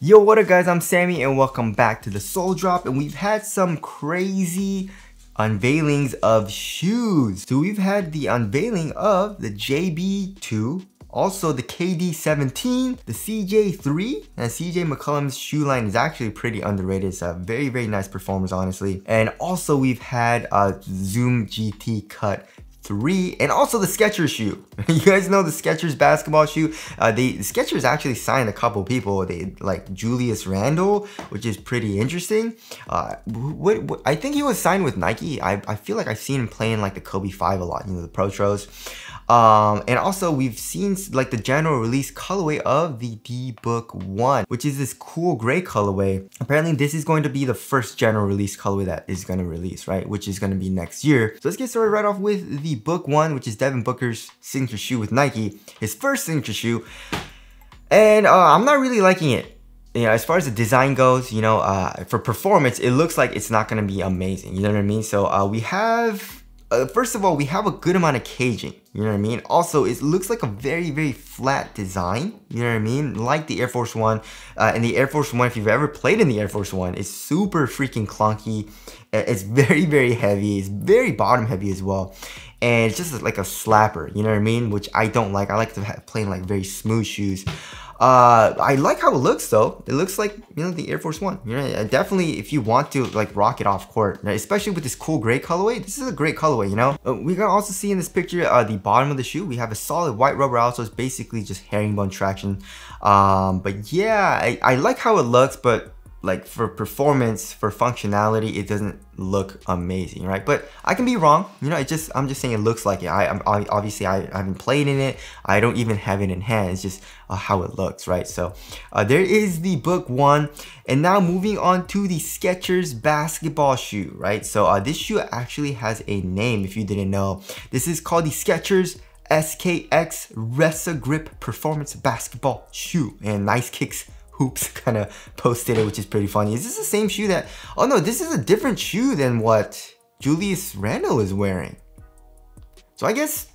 Yo, what up guys, I'm Sammy and welcome back to the Soul Drop, and we've had some crazy unveilings of shoes. So we've had the unveiling of the JB2, also the KD17, the CJ3, and CJ McCollum's shoe line is actually pretty underrated. It's a very, very nice performance, honestly. And also we've had a Zoom GT Cut 3 and also the Skechers shoe. You guys know the Skechers basketball shoe. The Skechers actually signed a couple people. They like Julius Randle, which is pretty interesting. I think he was signed with Nike. I feel like I've seen him playing like the Kobe 5 a lot, you know, the Pro Tros. And also we've seen like the general release colorway of the D-Book 1, which is this cool gray colorway. Apparently this is going to be the first general release colorway that is going to release, right? Which is going to be next year. So let's get started right off with the Book 1, which is Devon Booker's signature shoe with Nike, his first signature shoe. And I'm not really liking it. You know, as far as the design goes, you know, for performance, it looks like it's not going to be amazing. You know what I mean? So we have... first of all, we have a good amount of caging, you know what I mean? Also, it looks like a very, very flat design, you know what I mean? Like the Air Force One. And the Air Force One, if you've ever played in the Air Force One, it's super freaking clunky. It's very, very heavy. It's very bottom heavy as well. And it's just like a slapper, you know what I mean? Which I don't like. I like to play in like very smooth shoes. I like how it looks though. It looks like, you know, the Air Force One. You know, definitely if you want to like rock it off court, right? Especially with this cool gray colorway. This is a great colorway, you know. We can also see in this picture the bottom of the shoe. We have a solid white rubber outsole. It's basically just herringbone traction. But yeah, I like how it looks, but like for performance, for functionality, it doesn't look amazing, right? But I can be wrong, you know. I'm just saying it looks like it. Obviously I haven't played in it. I don't even have it in hand. It's just how it looks, right? So there is the Book 1, and now moving on to the Skechers basketball shoe, right? So this shoe actually has a name, if you didn't know. This is called the Skechers SKX Resa Grip Performance Basketball Shoe, and Nice Kicks Hoops kind of posted it, which is pretty funny. Is this the same shoe that... Oh no, this is a different shoe than what Julius Randle is wearing. So I guess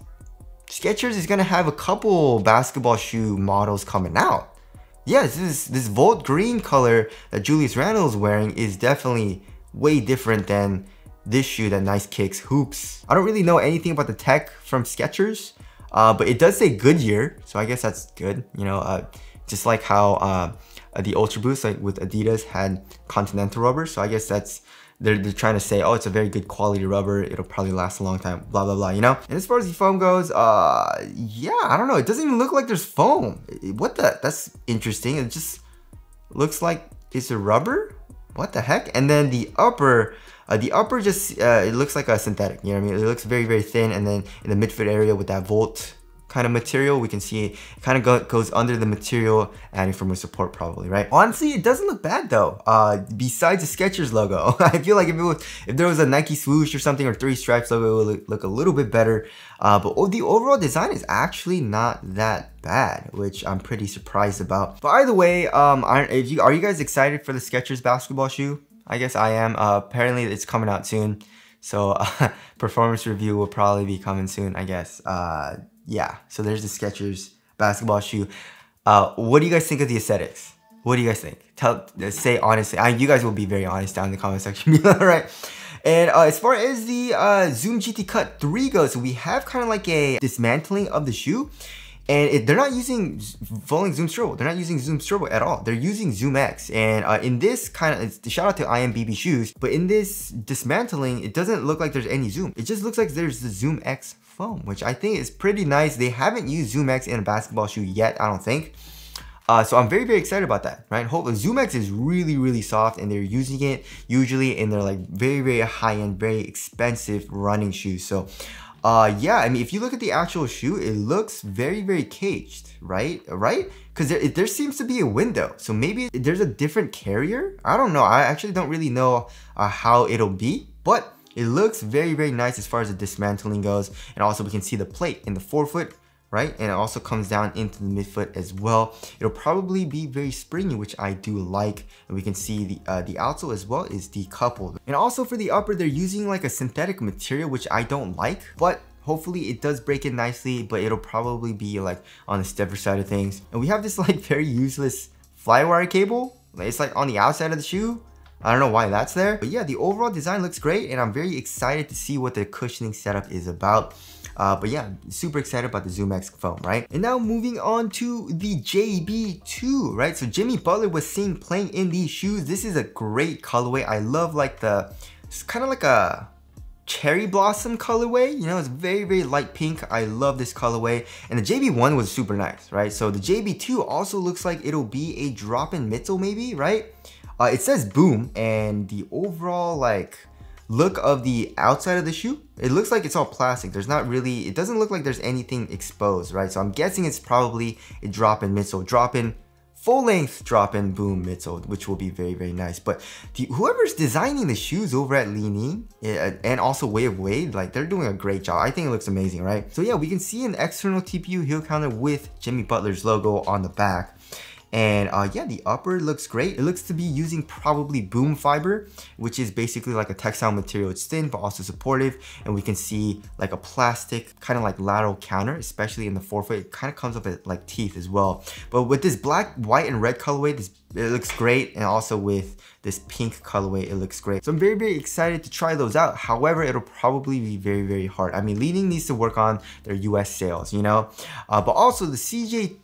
Skechers is gonna have a couple basketball shoe models coming out. Yeah, this Volt green color that Julius Randle is wearing is definitely way different than this shoe that Nice Kicks Hoops. I don't really know anything about the tech from Skechers, but it does say Goodyear, so I guess that's good. You know, just like how the Ultra Boost, like with Adidas, had Continental rubber. So I guess that's, they're trying to say, oh, it's a very good quality rubber. It'll probably last a long time, blah, blah, blah, you know? And as far as the foam goes, yeah, I don't know. It doesn't even look like there's foam. What the? That's interesting. It just looks like it's a rubber. What the heck? And then the upper just, it looks like a synthetic, you know what I mean? It looks very, very thin. And then in the midfoot area with that Volt kind of material, we can see it kind of goes under the material, adding for more support probably, right? Honestly, it doesn't look bad though. Besides the Skechers logo, I feel like if there was a Nike swoosh or something, or 3 stripes logo, it would look a little bit better. But the overall design is actually not that bad, which I'm pretty surprised about. But either way, are you guys excited for the Skechers basketball shoe? I guess I am. Apparently it's coming out soon, so performance review will probably be coming soon, I guess. Yeah, so there's the Skechers basketball shoe. What do you guys think of the aesthetics? What do you guys think? Say honestly. You guys will be very honest down in the comment section below, right? And as far as the Zoom GT Cut 3 goes, we have kind of like a dismantling of the shoe. And they're not using Falling Zoom Strobo. They're not using Zoom Strobo at all. They're using Zoom X. And in this kind of, shout out to IMBB Shoes, but in this dismantling, it doesn't look like there's any Zoom. It just looks like there's the Zoom X foam, which I think is pretty nice. They haven't used Zoom X in a basketball shoe yet, I don't think. So I'm very, very excited about that, right? Hopefully, Zoom X is really, really soft, and they're using it usually in their like very, very high-end, very expensive running shoes. So yeah, I mean, if you look at the actual shoe, it looks very, very caged, right? Because there seems to be a window. So maybe there's a different carrier. I don't know. I actually don't really know how it'll be, but it looks very, very nice as far as the dismantling goes. And also we can see the plate in the forefoot, right? And it also comes down into the midfoot as well. It'll probably be very springy, which I do like. And we can see the outsole as well is decoupled. And also for the upper, they're using like a synthetic material, which I don't like, but hopefully it does break in nicely, but it'll probably be like on the stiffer side of things. And we have this like very useless flywire cable. It's like on the outside of the shoe. I don't know why that's there. But yeah, the overall design looks great, and I'm very excited to see what the cushioning setup is about. But yeah, super excited about the Zoom X foam, right? And now moving on to the JB2, right? So Jimmy Butler was seen playing in these shoes. This is a great colorway. I love like it's kind of like a cherry blossom colorway. You know, it's very, very light pink. I love this colorway. And the JB1 was super nice, right? So the JB2 also looks like it'll be a drop-in midsole maybe, right? It says boom, and the overall like look of the outside of the shoe, it looks like it's all plastic. There's not really, it doesn't look like there's anything exposed, right? So I'm guessing it's probably a drop-in midsole, drop-in, full-length drop-in boom midsole, which will be very, very nice. But whoever's designing the shoes over at Ning and also Way of Wade, like they're doing a great job. I think it looks amazing, right? So yeah, we can see an external TPU heel counter with Jimmy Butler's logo on the back. And yeah, the upper looks great. It looks to be using probably boom fiber, which is basically like a textile material. It's thin, but also supportive. And we can see like a plastic kind of like lateral counter, especially in the forefoot. It kind of comes up with like teeth as well. But with this black, white, and red colorway, it looks great. And also with this pink colorway, it looks great. So I'm very, very excited to try those out. However, it'll probably be very, very hard. I mean, Ning needs to work on their US sales, you know? But also the CJ3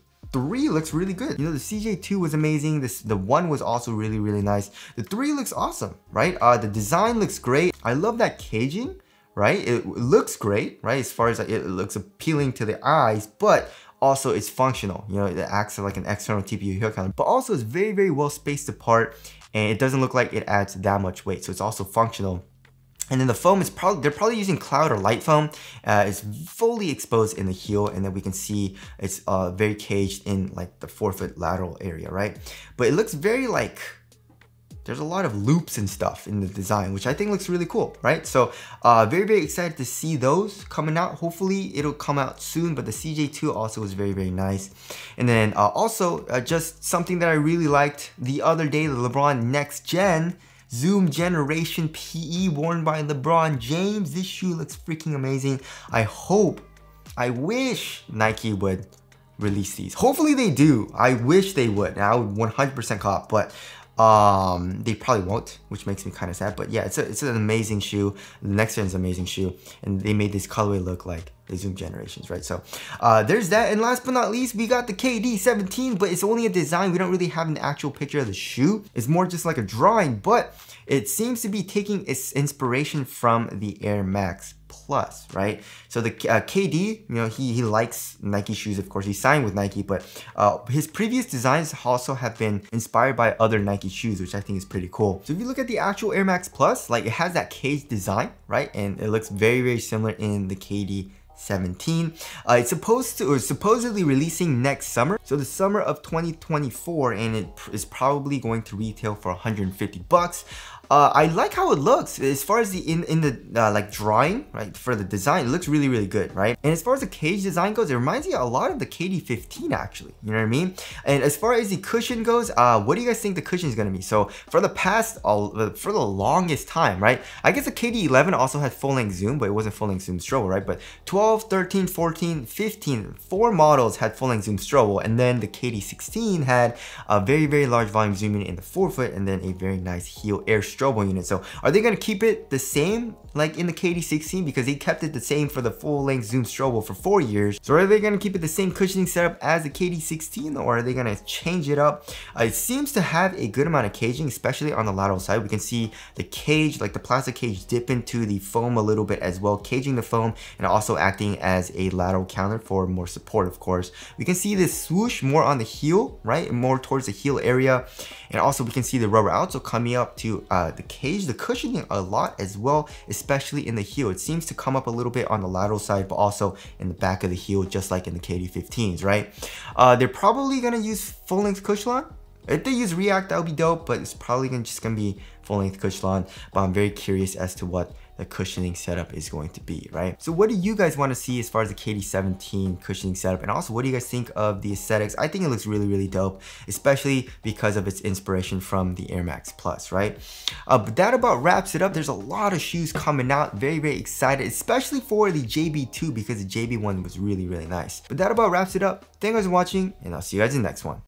looks really good. You know, the CJ2 was amazing. The 1 was also really, really nice. The 3 looks awesome, right? The design looks great. I love that caging, right? It looks great, right? As far as like, it looks appealing to the eyes, but also it's functional. You know, it acts like an external TPU heel counter, but also it's very, very well spaced apart, and it doesn't look like it adds that much weight. So it's also functional. And then the foam is they're probably using cloud or light foam. It's fully exposed in the heel, and then we can see it's very caged in like the forefoot lateral area, right? But it looks very like, there's a lot of loops and stuff in the design, which I think looks really cool, right? So very, very excited to see those coming out. Hopefully it'll come out soon, but the CJ2 also was very, very nice. And then also just something that I really liked the other day, the LeBron Next Gen Zoom Generation PE worn by LeBron James. This shoe looks freaking amazing. I wish Nike would release these. Hopefully they do. I wish they would. And I would 100% cop, but they probably won't, which makes me kind of sad. But yeah, it's an amazing shoe. The Next Gen is an amazing shoe, and they made this colorway look like the Zoom Generations, right? So there's that. And last but not least, we got the KD17, but it's only a design. We don't really have an actual picture of the shoe. It's more just like a drawing, but it seems to be taking its inspiration from the Air Max Plus, right? So the KD, you know, he likes Nike shoes, of course. He signed with Nike, but his previous designs also have been inspired by other Nike shoes, which I think is pretty cool. So if you look at the actual Air Max Plus, like it has that cage design, right? And it looks very, very similar in the KD17. It's supposedly releasing next summer, so the summer of 2024, and it is probably going to retail for 150 bucks. I like how it looks. As far as the in the like drawing, right, for the design, it looks really, really good, right? And as far as the cage design goes, it reminds me a lot of the KD15 actually, you know what I mean? And as far as the cushion goes, what do you guys think the cushion is gonna be? So for the longest time, right? I guess the KD11 also had full-length zoom, but it wasn't full-length zoom strobo, right? But 12, 13, 14, 15, 4 models had full-length zoom strobo, and then the KD16 had a very, very large volume zoom unit in the forefoot, and then a very nice heel air strobo unit. So are they going to keep it the same like in the KD16, because they kept it the same for the full-length zoom strobo for 4 years? So are they going to keep it the same cushioning setup as the KD16, or are they going to change it up? It seems to have a good amount of caging, especially on the lateral side. We can see the cage, like the plastic cage, dip into the foam a little bit as well, caging the foam and also acting as a lateral counter for more support, of course. We can see this swoosh more on the heel, right, more towards the heel area. And also we can see the rubber outsole coming up to the cage, the cushioning a lot as well, especially in the heel. It seems to come up a little bit on the lateral side, but also in the back of the heel, just like in the KD15s, right? They're probably gonna use full-length Cushlon. If they use React, that would be dope, but it's probably just gonna be full-length Cushlon. But I'm very curious as to what the cushioning setup is going to be, right? So what do you guys want to see as far as the KD17 cushioning setup? And also, what do you guys think of the aesthetics? I think it looks really, really dope, especially because of its inspiration from the Air Max Plus, right? But that about wraps it up. There's a lot of shoes coming out. Very, very excited, especially for the JB2, because the JB1 was really, really nice. But that about wraps it up. Thank you guys for watching, and I'll see you guys in the next one.